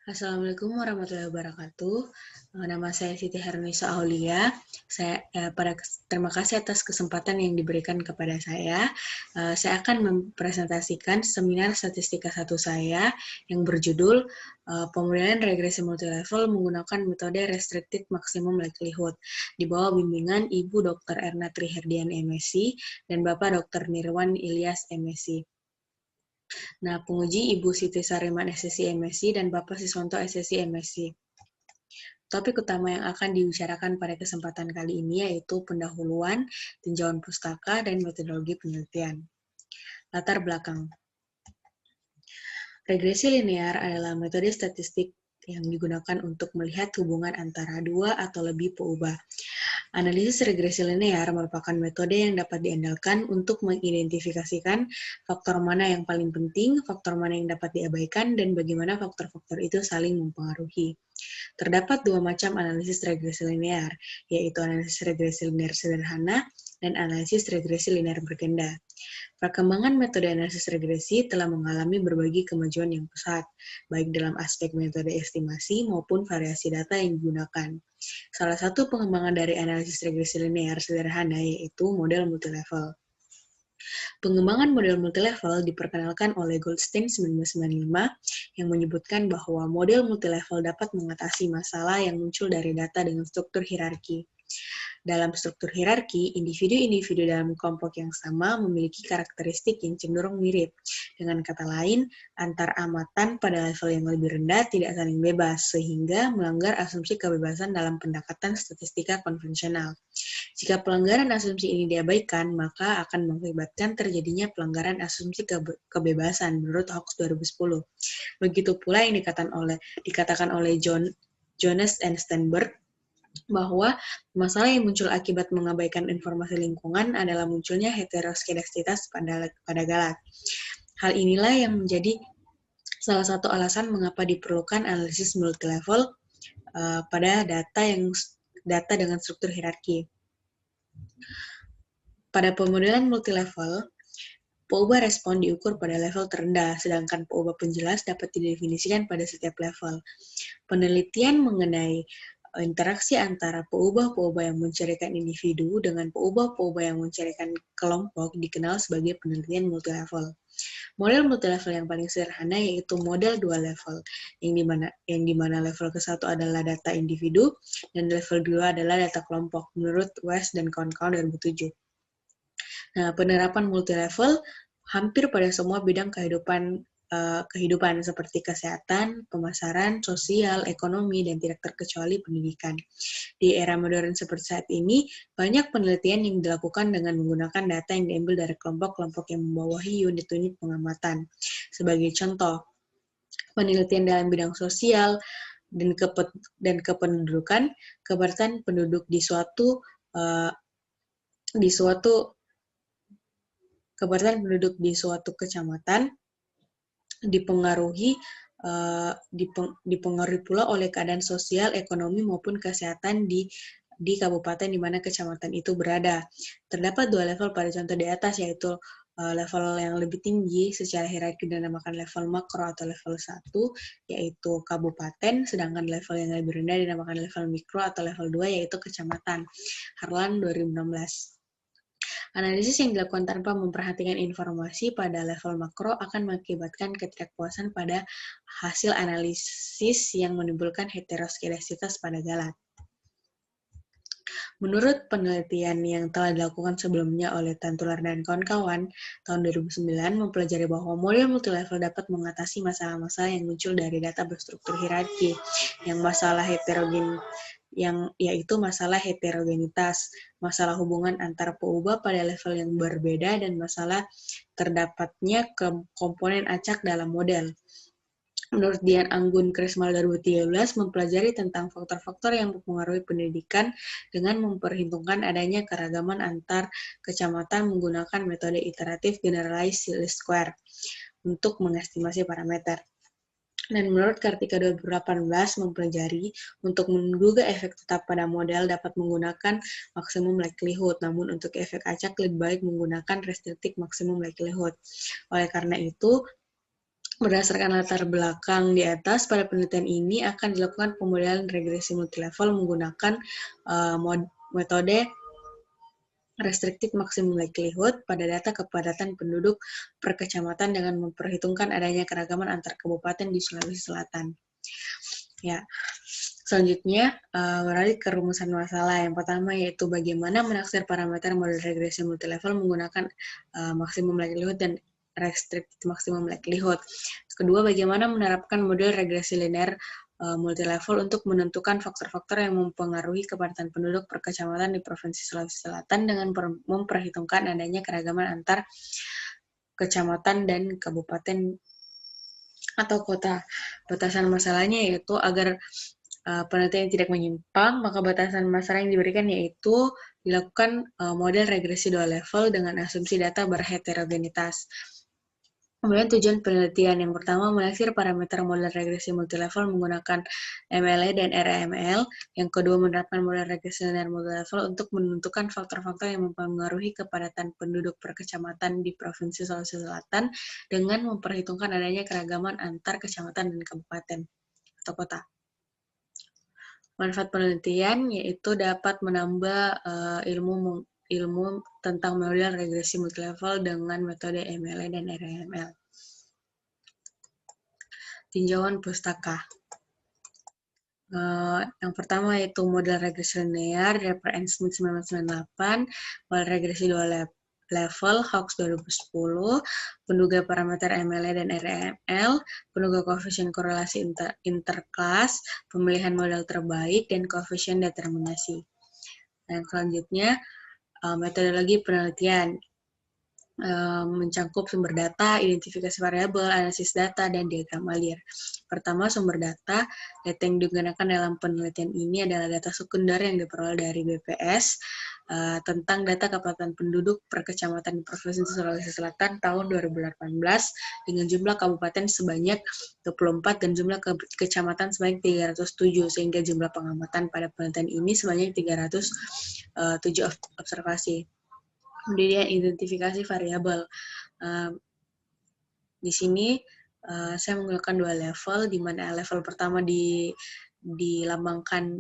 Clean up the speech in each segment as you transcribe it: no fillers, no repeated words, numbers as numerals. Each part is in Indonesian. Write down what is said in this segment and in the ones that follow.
Assalamualaikum warahmatullahi wabarakatuh. Nama saya Siti Hernuisa Aulia. Terima kasih atas kesempatan yang diberikan kepada saya. Saya akan mempresentasikan seminar statistika 1 saya yang berjudul Pemodelan Regresi Multilevel menggunakan metode Restricted Maximum Likelihood di bawah bimbingan Ibu Dr. Erna Triherdian MSc dan Bapak Dr. Nirwan Ilyas MSc. Nah, penguji Ibu Siti Sariman SSC MSc dan Bapak Siswanto SSC MSc. Topik utama yang akan dibicarakan pada kesempatan kali ini yaitu pendahuluan, tinjauan pustaka, dan metodologi penelitian. Latar belakang. Regresi linear adalah metode statistik yang digunakan untuk melihat hubungan antara dua atau lebih peubah. Analisis regresi linear merupakan metode yang dapat diandalkan untuk mengidentifikasikan faktor mana yang paling penting, faktor mana yang dapat diabaikan, dan bagaimana faktor-faktor itu saling mempengaruhi. Terdapat dua macam analisis regresi linear, yaitu analisis regresi linear sederhana dan analisis regresi linear berganda. Perkembangan metode analisis regresi telah mengalami berbagai kemajuan yang pesat, baik dalam aspek metode estimasi maupun variasi data yang digunakan. Salah satu pengembangan dari analisis regresi linear sederhana yaitu model multilevel. Pengembangan model multilevel diperkenalkan oleh Goldstein 1995 yang menyebutkan bahwa model multilevel dapat mengatasi masalah yang muncul dari data dengan struktur hierarki. Dalam struktur hierarki, individu-individu dalam kelompok yang sama memiliki karakteristik yang cenderung mirip. Dengan kata lain, antar amatan pada level yang lebih rendah tidak saling bebas, sehingga melanggar asumsi kebebasan dalam pendekatan statistika konvensional. Jika pelanggaran asumsi ini diabaikan, maka akan mengakibatkan terjadinya pelanggaran asumsi kebebasan menurut Hawkes 2010. Begitu pula yang dikatakan oleh Jonas and Sternberg, bahwa masalah yang muncul akibat mengabaikan informasi lingkungan adalah munculnya heteroskedastisitas pada galat. Hal inilah yang menjadi salah satu alasan mengapa diperlukan analisis multilevel pada data dengan struktur hierarki. Pada pemodelan multilevel, peubah respon diukur pada level terendah, sedangkan peubah penjelas dapat didefinisikan pada setiap level. Penelitian mengenai interaksi antara peubah-peubah yang mencirikan individu dengan peubah-peubah yang mencirikan kelompok dikenal sebagai penelitian multilevel. Model multilevel yang paling sederhana yaitu model dua level, yang dimana level ke-1 adalah data individu dan level 2 adalah data kelompok, menurut West dan kawan-kawan 2007. Nah, penerapan multilevel hampir pada semua bidang kehidupan seperti kesehatan, pemasaran, sosial, ekonomi, dan tidak terkecuali pendidikan. Di era modern seperti saat ini, banyak penelitian yang dilakukan dengan menggunakan data yang diambil dari kelompok-kelompok yang membawahi unit-unit pengamatan. Sebagai contoh, penelitian dalam bidang sosial dan kependudukan, keberatan penduduk di suatu kecamatan dipengaruhi pula oleh keadaan sosial, ekonomi, maupun kesehatan di kabupaten di mana kecamatan itu berada. Terdapat dua level pada contoh di atas, yaitu level yang lebih tinggi secara hierarki dinamakan level makro atau level 1, yaitu kabupaten, sedangkan level yang lebih rendah dinamakan level mikro atau level 2, yaitu kecamatan. Harlan 2016. Analisis yang dilakukan tanpa memperhatikan informasi pada level makro akan mengakibatkan ketidakpuasan pada hasil analisis yang menimbulkan heteroskedastisitas pada galat. Menurut penelitian yang telah dilakukan sebelumnya oleh Tantular dan kawan-kawan, tahun 2009 mempelajari bahwa model multilevel dapat mengatasi masalah-masalah yang muncul dari data berstruktur hierarki, yaitu masalah heterogenitas, masalah hubungan antar peubah pada level yang berbeda, dan masalah terdapatnya komponen acak dalam model. Menurut Dian Anggun Krismal 2013 mempelajari tentang faktor-faktor yang mempengaruhi pendidikan dengan memperhitungkan adanya keragaman antar kecamatan menggunakan metode iteratif generalized least square untuk mengestimasi parameter. Dan menurut Kartika 2018 mempelajari untuk menduga efek tetap pada model dapat menggunakan maximum likelihood, namun untuk efek acak lebih baik menggunakan restricted maximum likelihood. Oleh karena itu, Berdasarkan latar belakang di atas, pada penelitian ini akan dilakukan pemodelan regresi multilevel menggunakan metode restricted maximum likelihood pada data kepadatan penduduk per kecamatan dengan memperhitungkan adanya keragaman antar kabupaten di Sulawesi Selatan. Ya, selanjutnya beralih ke rumusan masalah. Yang pertama yaitu bagaimana menaksir parameter model regresi multilevel menggunakan maximum likelihood dan restricted maximum likelihood. Kedua, bagaimana menerapkan model regresi linear multilevel untuk menentukan faktor-faktor yang mempengaruhi kepadatan penduduk per kecamatan di Provinsi Sulawesi Selatan dengan memperhitungkan adanya keragaman antar kecamatan dan kabupaten atau kota. Batasan masalahnya yaitu agar penelitian tidak menyimpang, maka batasan masalah yang diberikan yaitu dilakukan model regresi dua level dengan asumsi data berheterogenitas. Kemudian tujuan penelitian yang pertama menaksir parameter model regresi multilevel menggunakan MLE dan RML. Yang kedua menerapkan model regresi linear multilevel untuk menentukan faktor-faktor yang mempengaruhi kepadatan penduduk per kecamatan di Provinsi Sulawesi Selatan dengan memperhitungkan adanya keragaman antar kecamatan dan kabupaten atau kota. Manfaat penelitian yaitu dapat menambah ilmu tentang model regresi multilevel dengan metode MLE dan RML. Tinjauan pustaka. Yang pertama yaitu model regresi linear dari N. Smith 1998, model regresi dua level Hawks 2010, penduga parameter MLE dan RML, penduga koefisien korelasi interkelas, pemilihan model terbaik, dan koefisien determinasi. Dan selanjutnya, metodologi penelitian mencakup sumber data, identifikasi variabel, analisis data, dan diagram Allier. Pertama, sumber data. Data yang digunakan dalam penelitian ini adalah data sekunder yang diperoleh dari BPS tentang data kepadatan penduduk per kecamatan di Provinsi Sulawesi Selatan tahun 2018 dengan jumlah kabupaten sebanyak 24 dan jumlah kecamatan sebanyak 307, sehingga jumlah pengamatan pada penelitian ini sebanyak 307 observasi. Kemudian identifikasi variabel. Di sini saya menggunakan dua level, di mana level pertama dilambangkan,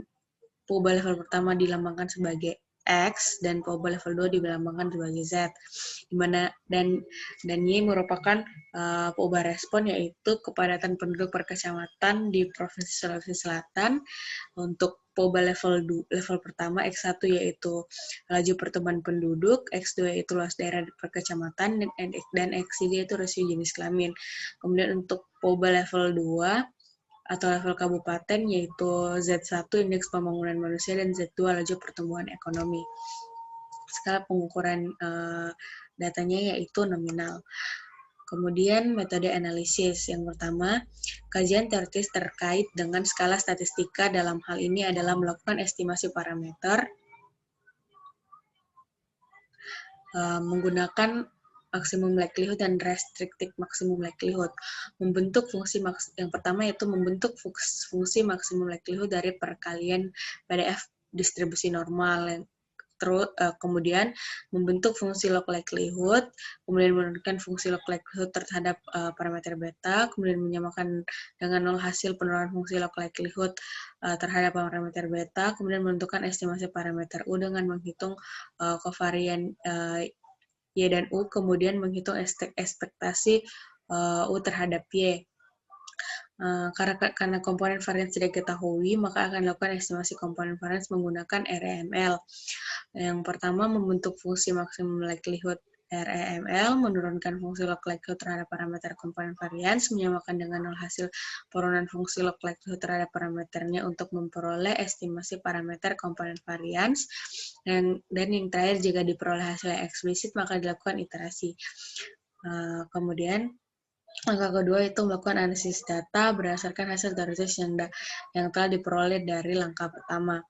POBA level pertama dilambangkan sebagai X dan POBA level 2 dilambangkan sebagai Z. Dimana dan ini merupakan POBA respon, yaitu kepadatan penduduk per kecamatan di Provinsi Sulawesi Selatan. Untuk POBA level pertama X1 yaitu laju pertumbuhan penduduk, X2 yaitu luas daerah per kecamatan, dan X3 yaitu rasio jenis kelamin. Kemudian untuk POBA level 2 atau level kabupaten yaitu Z1 indeks pembangunan manusia dan Z2 laju pertumbuhan ekonomi. Skala pengukuran datanya yaitu nominal. Kemudian metode analisis. Yang pertama, kajian teoritis terkait dengan skala statistika dalam hal ini adalah melakukan estimasi parameter menggunakan maximum likelihood dan restricted maximum likelihood. Membentuk fungsi yang pertama yaitu membentuk fungsi maximum likelihood dari perkalian PDF distribusi normal. Kemudian membentuk fungsi log likelihood, kemudian menentukan fungsi log likelihood terhadap parameter beta, kemudian menyamakan dengan nol hasil penurunan fungsi log likelihood terhadap parameter beta, kemudian menentukan estimasi parameter U dengan menghitung kovarian Y dan U, kemudian menghitung ekspektasi U terhadap Y. Karena komponen varians tidak diketahui, maka akan dilakukan estimasi komponen varians menggunakan RML. Yang pertama, membentuk fungsi maximum likelihood RML, menurunkan fungsi log likelihood terhadap parameter komponen varians, menyamakan dengan nol hasil penurunan fungsi log likelihood terhadap parameternya untuk memperoleh estimasi parameter komponen varians. Dan yang terakhir, jika diperoleh hasil yang eksplisit, maka dilakukan iterasi. Kemudian, langkah kedua itu melakukan analisis data berdasarkan hasil teoritis yang telah diperoleh dari langkah pertama,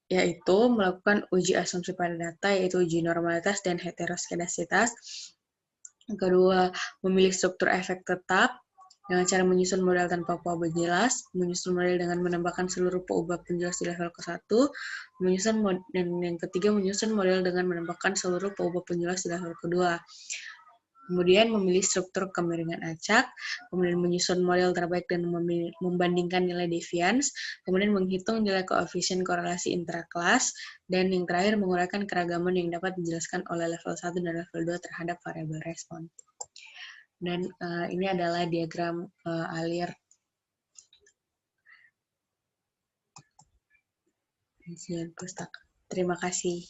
yaitu melakukan uji asumsi pada data, yaitu uji normalitas dan heteroskedasitas. Yang kedua, memilih struktur efek tetap dengan cara menyusun model tanpa POUBA jelas, menyusun model dengan menambahkan seluruh POUBA penjelas di level ke-1, dan yang ketiga, menyusun model dengan menambahkan seluruh POUBA penjelas di level kedua. Kemudian memilih struktur kemiringan acak, kemudian menyusun model terbaik dan membandingkan nilai deviance, kemudian menghitung nilai koefisien korelasi intrakelas, dan yang terakhir menguraikan keragaman yang dapat dijelaskan oleh level 1 dan level 2 terhadap variabel respon. Dan ini adalah diagram alir pustaka. Terima kasih.